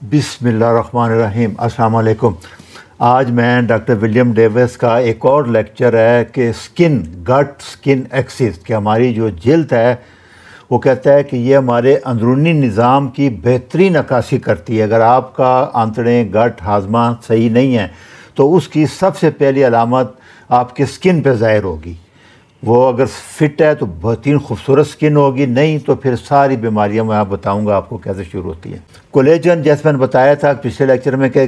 बिस्मिल्लाहिर्रहमानिर्रहीम। अस्सलाम वालेकुम। आज मैं डॉक्टर विलियम डेविस का एक और लेक्चर है कि गट स्किन एक्सिस कि हमारी जो जिल्द है वो कहता है कि ये हमारे अंदरूनी निज़ाम की बेहतरीन अक्कासी करती है। अगर आपका आंतड़े गट हाजमा सही नहीं है तो उसकी सबसे पहली अलामत आपके स्किन पे ज़ाहिर होगी। वो अगर फिट है तो बेहतरीन खूबसूरत स्किन होगी, नहीं तो फिर सारी बीमारियां मैं बताऊंगा आपको कैसे शुरू होती हैं। कोलेजन, जैसे मैंने बताया था पिछले लेक्चर में कि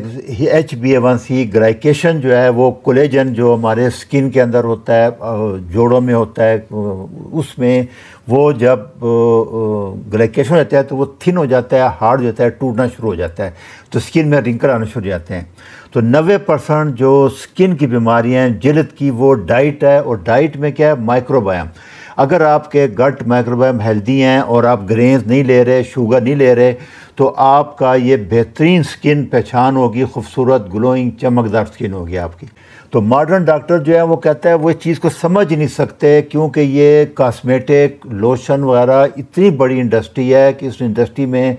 HbA1c ग्लाइकेशन जो है वो कोलेजन जो हमारे स्किन के अंदर होता है, जोड़ों में होता है, उसमें वो जब ग्लाइकेशन हो जाता है तो वो थिन हो जाता है, हार्ड हो जाता है, टूटना शुरू हो जाता है, तो स्किन में रिंकल आने शुरू हो जाते हैं। तो 90% जो स्किन की बीमारियां हैं जिल्द की वो डाइट है, और डाइट में क्या है, माइक्रोबायोम। अगर आपके गट माइक्रोबायोम हेल्दी हैं और आप ग्रेन्स नहीं ले रहे, शुगर नहीं ले रहे, तो आपका ये बेहतरीन स्किन पहचान होगी, खूबसूरत ग्लोइंग चमकदार स्किन होगी आपकी। तो मॉडर्न डॉक्टर जो है वो कहता है वो इस चीज़ को समझ ही नहीं सकते, क्योंकि ये कॉस्मेटिक लोशन वगैरह इतनी बड़ी इंडस्ट्री है कि इस इंडस्ट्री में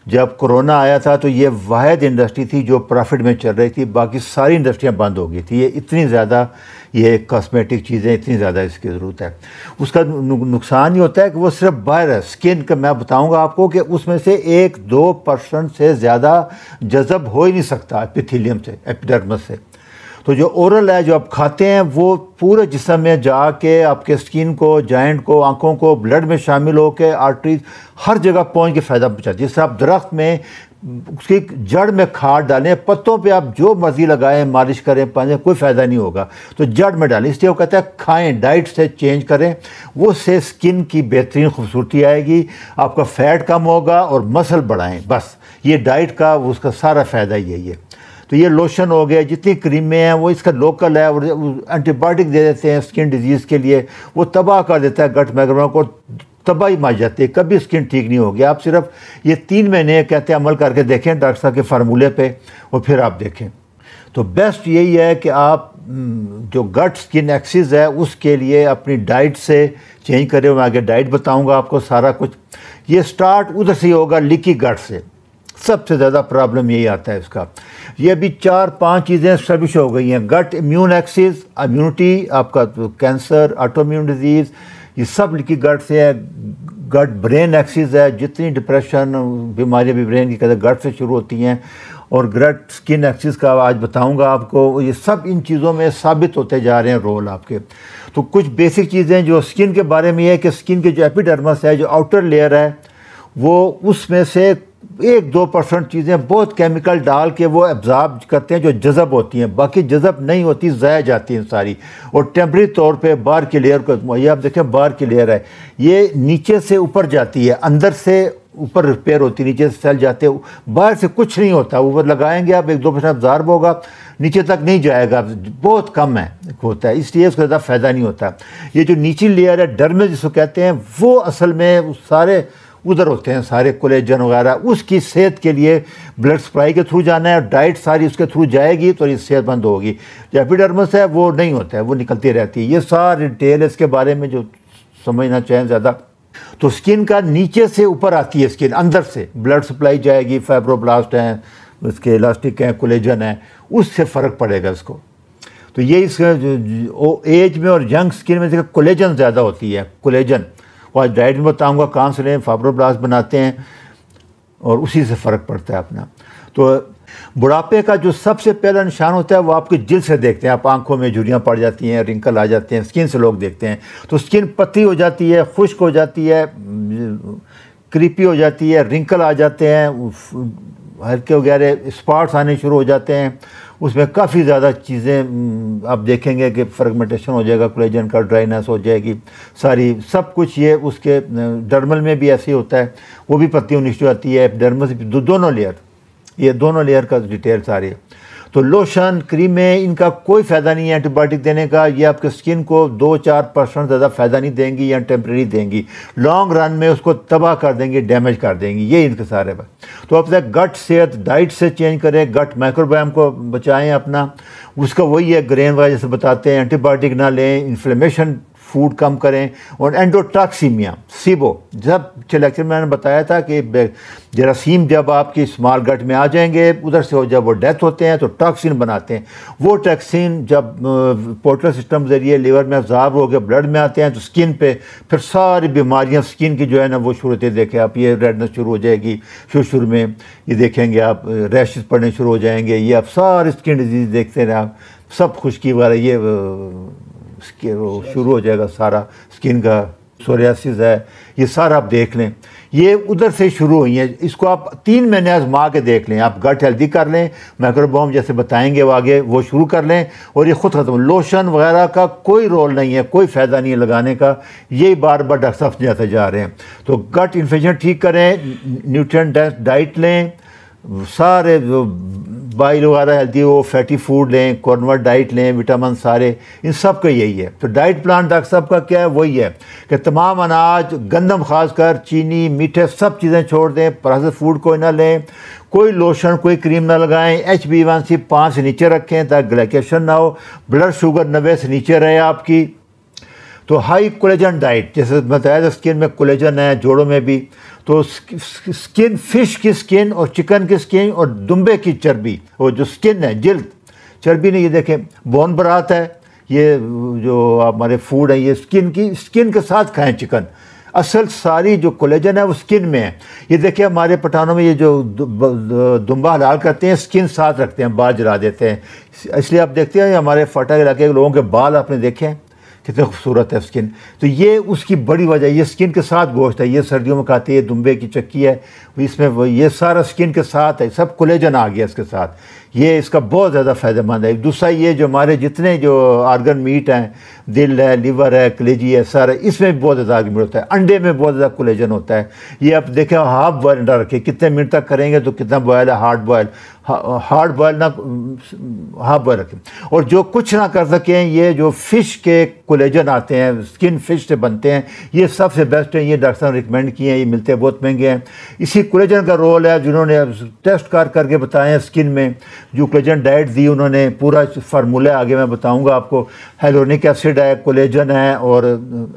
जब कोरोना आया था तो ये वाहिद इंडस्ट्री थी जो प्रॉफिट में चल रही थी, बाकी सारी इंडस्ट्रियां बंद हो गई थी। ये इतनी ज़्यादा ये कॉस्मेटिक चीज़ें इतनी ज़्यादा इसकी ज़रूरत है। उसका नुकसान ये होता है कि वो सिर्फ बाहर है स्किन का। मैं बताऊंगा आपको कि उसमें से 1-2% से ज़्यादा जज़ब हो ही नहीं सकता एपिथेलियम से, एपिडर्मिस से। तो जो ओरल है जो आप खाते हैं वो पूरे जिस्म में जाके आपके स्किन को, जॉइंट को, आंखों को, ब्लड में शामिल होकर आर्टरीज हर जगह पहुंच के फ़ायदा पहुंचाती है। जैसे आप दरख्त में उसकी जड़ में खाद डालें, पत्तों पे आप जो मर्जी लगाएं, मालिश करें, पानी, कोई फ़ायदा नहीं होगा, तो जड़ में डालें। इसलिए वो कहता है खाएं, डाइट से चेंज करें, वो से स्किन की बेहतरीन खूबसूरती आएगी, आपका फैट कम होगा और मसल बढ़ाएं। बस ये डाइट का उसका सारा फ़ायदा यही है। तो ये लोशन हो गया, जितनी क्रीमें हैं वो इसका लोकल है, और एंटीबायोटिक दे देते हैं स्किन डिजीज़ के लिए, वो तबाह कर देता है गट माइक्रोबायोम को, तबाही मच जाती है, कभी स्किन ठीक नहीं होगी। आप सिर्फ ये 3 महीने कहते हैं अमल करके देखें डॉक्टर साहब के फार्मूले पे, और फिर आप देखें। तो बेस्ट यही है कि आप जो गट स्किन एक्सिस है उसके लिए अपनी डाइट से चेंज करें। मैं आगे डाइट बताऊँगा आपको सारा कुछ। ये स्टार्ट उधर से होगा, लीकी गट से। सबसे ज़्यादा प्रॉब्लम यही आता है इसका। ये अभी 4-5 चीज़ें स्टैब्लिश हो गई हैं। गट इम्यून एक्सिस, इम्यूनिटी, आपका कैंसर, ऑटोइम्यून डिजीज़, ये सब लीकी गट से है। गट ब्रेन एक्सिस है, जितनी डिप्रेशन बीमारियाँ भी ब्रेन की कहते हैं गट से शुरू होती हैं। और गट स्किन एक्सिस का आज बताऊंगा आपको। ये सब इन चीज़ों में साबित होते जा रहे हैं रोल आपके। तो कुछ बेसिक चीज़ें जो स्किन के बारे में है कि स्किन के जो एपिडर्मिस है, जो आउटर लेयर है, वो उसमें से 1-2% चीज़ें बहुत केमिकल डाल के वो एब्जॉर्ब करते हैं जो जज़ब होती हैं, बाकी जज़ब नहीं होती, ज़ाया जाती हैं सारी। और टेम्परेरी तौर पे बाहर की लेयर को, ये आप देखें बाहर की लेयर है, ये नीचे से ऊपर जाती है, अंदर से ऊपर रिपेयर होती है, नीचे से सेल जाते हैं, बाहर से कुछ नहीं होता। ऊपर लगाएंगे आप 1-2% एब्जॉर्ब होगा, नीचे तक नहीं जाएगा, बहुत कम है होता है, इसलिए उसका ज़्यादा फ़ायदा नहीं होता। ये जो नीची लेयर है डर्मिस जिसको कहते हैं, वो असल में सारे उधर होते हैं, सारे कोलेजन वगैरह। उसकी सेहत के लिए ब्लड सप्लाई के थ्रू जाना है, डाइट सारी उसके थ्रू जाएगी तो ये सेहतमंद होगी। जो एपिडर्मिस है वो नहीं होता है, वो निकलती रहती है। ये सारी डिटेल इसके बारे में जो समझना चाहें ज़्यादा, तो स्किन का नीचे से ऊपर आती है स्किन, अंदर से ब्लड सप्लाई जाएगी, फाइब्रोब्लास्ट हैं, उसके इलास्टिक हैं, कोलेजन है, उससे फ़र्क पड़ेगा इसको। तो ये इसका एज में और यंग स्किन में कोलेजन ज़्यादा होती है, कोलेजन। और डाइट में बताऊँगा कहाँ से लें, फाइब्रोब्लास्ट बनाते हैं और उसी से फ़र्क पड़ता है अपना। तो बुढ़ापे का जो सबसे पहला निशान होता है वो आपकी जिल्द से देखते हैं। आप आंखों में झुर्रियाँ पड़ जाती हैं, रिंकल आ जाते हैं, स्किन से लोग देखते हैं। तो स्किन पतली हो जाती है, खुश्क हो जाती है, क्रीपी हो जाती है, रिंकल आ जाते हैं, हल्के वगैरह स्पॉट्स आने शुरू हो जाते हैं। उसमें काफ़ी ज़्यादा चीज़ें आप देखेंगे कि फ्रेगमेंटेशन हो जाएगा, कोलेजन का ड्राइनेस हो जाएगी सारी, सब कुछ। ये उसके डर्मल में भी ऐसे ही होता है, वो भी पत्ती होनी शुरू आती है, एपिडर्मिस दोनों लेयर, ये दोनों लेयर का डिटेल सारी है। तो लोशन, क्रीमें, इनका कोई फ़ायदा नहीं है एंटीबायोटिक देने का। ये आपके स्किन को 2-4% ज़्यादा फ़ायदा नहीं देंगी या टेम्प्रेरी देंगी, लॉन्ग रन में उसको तबाह कर देंगी, डैमेज कर देंगी। ये इनके सारे बात। तो अब तक गट सेहत डाइट से चेंज करें, गट माइक्रोबायोम को बचाएं अपना। उसका वही है ग्रेन वाइज जैसे बताते हैं, एंटीबायोटिक ना लें, इन्फ्लेमेशन फूड कम करें। और एंडोटॉक्सीमिया सीबो, जब लेक्चर में मैंने बताया था कि जरासीम जब आपकी स्मॉल गट में आ जाएंगे उधर से जब वो डेथ होते हैं तो टॉक्सिन बनाते हैं। वो टॉक्सिन जब पोर्टल सिस्टम जरिए लिवर में अब्जॉर्ब हो गए ब्लड में आते हैं तो स्किन पे फिर सारी बीमारियां स्किन की जो है ना वो शुरू होती है। देखें आप, ये रेडनेस शुरू हो जाएगी शुरू में, ये देखेंगे आप रैशेस पड़ने शुरू हो जाएंगे, ये आप सारे स्किन डिजीज देखते रहे आप, सब खुश्की वाला ये शुरू हो जाएगा सारा स्किन का। सोरियासिस है, ये सारा आप देख लें, ये उधर से शुरू हुई है। इसको आप 3 महीने आजमा के देख लें, आप गट हेल्दी कर लें, माइक्रोबायोम जैसे बताएंगे वो आगे वो शुरू कर लें और ये खुद खत्म। लोशन वगैरह का कोई रोल नहीं है, कोई फ़ायदा नहीं है लगाने का, यही बार बार डॉक्टर साहब समझाते जा रहे हैं। तो गट इन्फेक्शन ठीक करें, न्यूट्रिएंट डाइट लें, सारे जो बाइल वगैरह हेल्दी हो, फैटी फूड लें, कॉर्नवर्ट डाइट लें, विटामिन सारे, इन सब का यही है। तो डाइट प्लान डॉक्टर साहब का क्या है, वही है कि तमाम अनाज, गंदम खासकर, चीनी, मीठे सब चीज़ें छोड़ दें, प्रोसेस्ड फूड कोई ना लें, कोई लोशन कोई क्रीम ना लगाएं, HbA1c 5 से नीचे रखें ताकि ग्लाइकेशन ना हो, ब्लड शुगर 90 से नीचे रहे आपकी। तो हाई कोलेजन डाइट, जैसे बताया था स्किन में कोलेजन है, जोड़ों में भी, तो स्किन, फिश की स्किन और चिकन की स्किन और दुम्बे की चर्बी, और जो स्किन है जिल्द चर्बी नहीं, ये देखें बोन बरात है, ये जो हमारे फूड है ये स्किन के साथ खाएं चिकन। असल सारी जो कोलेजन है वो स्किन में है। ये देखिए हमारे पठानों में ये जो दुम्बा हलाल करते हैं स्किन साथ रखते हैं, बाल जला देते हैं, इसलिए आप देखते हैं हमारे फटा इलाके के लोगों के बाल आपने देखे हैं कितने खूबसूरत है स्किन। तो ये उसकी बड़ी वजह, ये स्किन के साथ गोश्त है, ये सर्दियों में खाते हैं, दुम्बे की चक्की है इसमें, ये सारा स्किन के साथ है, सब कोलेजन आ गया इसके साथ, ये इसका बहुत ज़्यादा फ़ायदेमंद है। दूसरा ये जो हमारे जितने जो आर्गन मीट हैं, दिल है, लिवर है, कलेजी है, सारा, इसमें भी बहुत ज़्यादा आर्गन मीट होता है। अंडे में बहुत ज़्यादा कोलेजन होता है। ये आप देखें हाफ बॉयल अंडा रखें, कितने मिनट तक करेंगे तो कितना बॉयल है, हार्ड बॉयल ना, हाफ बॉयल रखें। और जो कुछ ना कर सकें, ये जो फ़िश के कोलेजन आते हैं, स्किन फ़िश से बनते हैं, ये सबसे बेस्ट है, ये डॉक्टर साहब रिकमेंड किए हैं, ये मिलते हैं, बहुत महंगे हैं। इसी कोलेजन का रोल है, जिन्होंने टेस्ट करके बताए हैं स्किन में, जो कोलेजन डाइट दी उन्होंने, पूरा फार्मूला आगे मैं बताऊंगा आपको। हाइलोनिक एसिड है, कोलेजन है और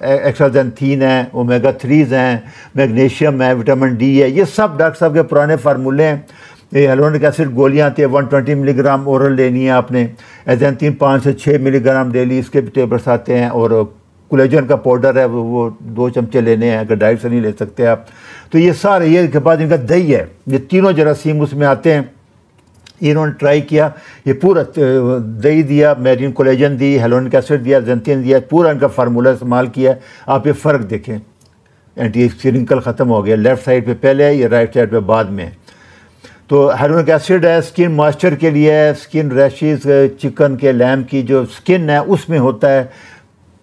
एक्साजेंथीन है, ओमेगा 3 हैं, मैग्नीशियम है, विटामिन डी है, ये सब डॉक्टर साहब के पुराने फार्मूले हैं। ये हाइलोनिक एसिड गोलियाँ आती है 120 मिलीग्राम ओरल लेनी है आपने, एजेंथीन 5 से 6 मिलीग्राम डेली, इसके भी टेबलेट्स आते हैं, और कोलेजन का पाउडर है वो 2 चमचे लेने हैं, अगर डाइट से नहीं ले सकते आप। तो ये सारे, ये के बाद इनका दही है, ये तीनों जरासीम उसमें आते हैं। इन्होंने ट्राई किया, ये पूरा दही दिया, मेरीन कोलेजन दी, हाइलोनिक एसिड दिया, जेंथिन दिया, पूरा इनका फार्मूला इस्तेमाल किया। आप ये फ़र्क देखें, एंटी रिंकल ख़त्म हो गया, लेफ़्ट साइड पे पहले है, ये राइट साइड पे बाद में। तो हाइलोनिक एसिड है, स्किन मॉइस्चर के लिए है, स्किन रैशेस, चिकन के लैम्ब की जो स्किन है उसमें होता है,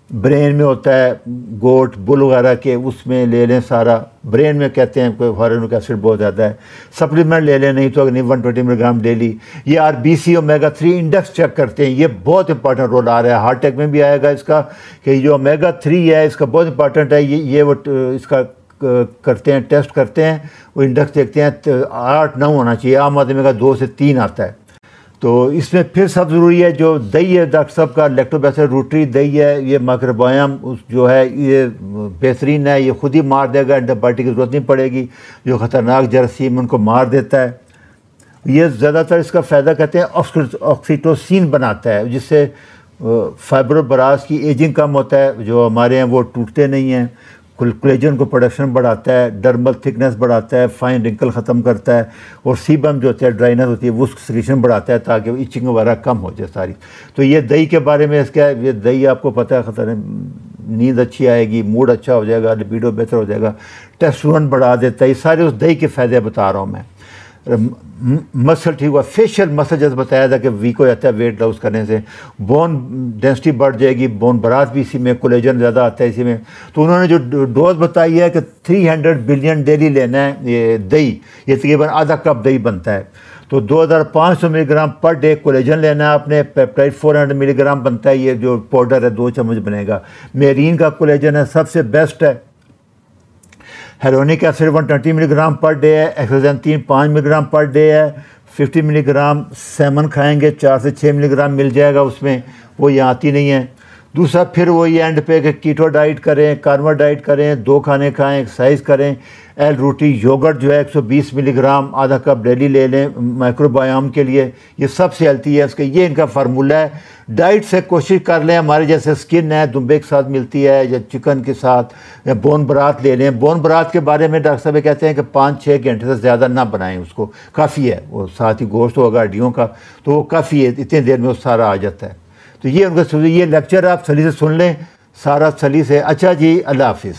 ब्रेन में होता है, गोट बुल वगैरह के उसमें ले लें सारा, ब्रेन में कहते हैं कोई हाइलोनिक एसिड बहुत ज़्यादा है, सप्लीमेंट ले लें, नहीं तो अगर नहीं 120 मिलीग्राम डेली। ये RBC ओमेगा 3 इंडेक्स चेक करते हैं, ये बहुत इंपॉर्टेंट रोल आ रहा है, हार्ट अटैक में भी आएगा इसका, कि जो ओमेगा 3 है इसका बहुत इंपॉर्टेंट है। ये वो इसका करते हैं, टेस्ट करते हैं, वो इंडेक्स देखते हैं, 8-9 होना चाहिए, आम आदमी का 2 से 3 आता है। तो इसमें फिर सब ज़रूरी है जो दही है डॉक्टर साहब का, लैक्टोबैसिलस रूटरी दही है, ये माइक्रोबायोम जो है ये बेहतरीन है, ये खुद ही मार देगा, एंटीबायोटिक की ज़रूरत नहीं पड़ेगी, जो ख़तरनाक जरासीम उनको मार देता है। ये ज़्यादातर इसका फ़ायदा कहते हैं ऑक्सीटोसिन बनाता है, जिससे फाइब्रोब्लास्ट की एजिंग कम होता है, जो हमारे हैं वो टूटते नहीं हैं, कोलेजन को प्रोडक्शन बढ़ाता है, डर्मल थिकनेस बढ़ाता है, फाइन रिंकल ख़त्म करता है, और सीबम जो होता है ड्राइनेस होती है वो सिक्रीशन बढ़ाता है ताकि इचिंग वगैरह कम हो जाए सारी। तो ये दही के बारे में इसका, ये दही आपको पता है खतरा, नींद अच्छी आएगी, मूड अच्छा हो जाएगा, लिबिडो बेहतर हो जाएगा, टेस्टोस्टेरोन बढ़ा देता है, ये सारे उस दही के फ़ायदे बता रहा हूँ मैं। मसल ठीक हुआ, फेशियल मसल जैसे बताया था कि वीक हो जाता है वेट लॉस करने से, बोन डेंसिटी बढ़ जाएगी, बोन बरात भी इसी में, कोलेजन ज़्यादा आता है इसी में। तो उन्होंने जो डोज बताई है कि 300 बिलियन डेली लेना है ये दही, ये तकरीबन आधा कप दही बनता है। तो 2500 मिलीग्राम पर डे कोलेजन लेना है आपने, पेप्टाइड 400 मिलीग्राम बनता है, ये जो पाउडर है 2 चम्मच बनेगा। मेरीन का कोलेजन है सबसे बेस्ट है। Hyaluronic acid 120 milligram per day है, एक्साजेंथीन 5 मिलीग्राम पर डे है, 50 मिलीग्राम सैमन खाएंगे, 4 से 6 मिलीग्राम मिल जाएगा उसमें, वो यहाँ आती नहीं है। दूसरा फिर वही एंड पे कि कीटो डाइट करें, कार्बो डाइट करें, 2 खाने खाएं, एक्सरसाइज करें, एल रूटी योगर्ट जो है 120 मिलीग्राम आधा कप डेली ले लें माइक्रोबायोम के लिए, ये सबसे हेल्थी है। उसके ये इनका फार्मूला है। डाइट से कोशिश कर लें, हमारे जैसे स्किन है दुम्बे के साथ मिलती है या चिकन के साथ, या बोन बरात ले लें। बोन बरात के बारे में डॉक्टर साहब कहते हैं कि 5-6 घंटे से ज़्यादा ना बनाएं, उसको काफ़ी है, वो साथ ही गोश्त होगा हड्डियों का, तो वो काफ़ी है, इतनी देर में वो सारा आ जाता है। तो ये उनका ये लेक्चर आप सली से सुन लें, सारा सली से। अच्छा जी, अल्लाह हाफिज़।